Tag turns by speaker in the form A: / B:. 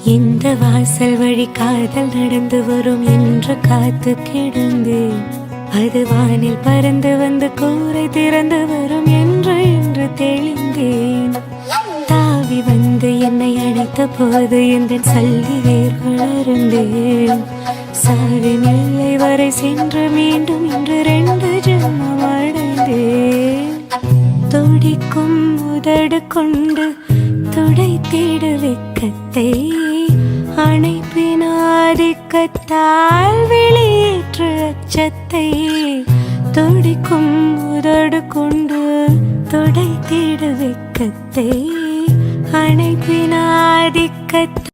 A: இந்த வாசல் வழி காதல் நடந்து வரும் என்று காத்து கிடந்தேன். அது வானில் பறந்து வந்து கூரை திறந்து வரும் என்று தெளிந்தேன். தாவி வந்து என்னை அழைத்த போது எந்த சல்லி வேர்கள் அருந்தேன். சாவின் எல்லை வரை சென்று மீண்டும் இன்று 2 ஜென்மம் அடைந்தேன். துடிக்கும் உதடு கொண்டு துடை தேடு வெக்கத்தை அணைப்பினாதிக்கத்தால் வெளியேற்று அச்சத்தை. துடிக்கும் உதடு கொண்டு துடை தேடு வெக்கத்தை அணைப்பினாதிக்கத்தால்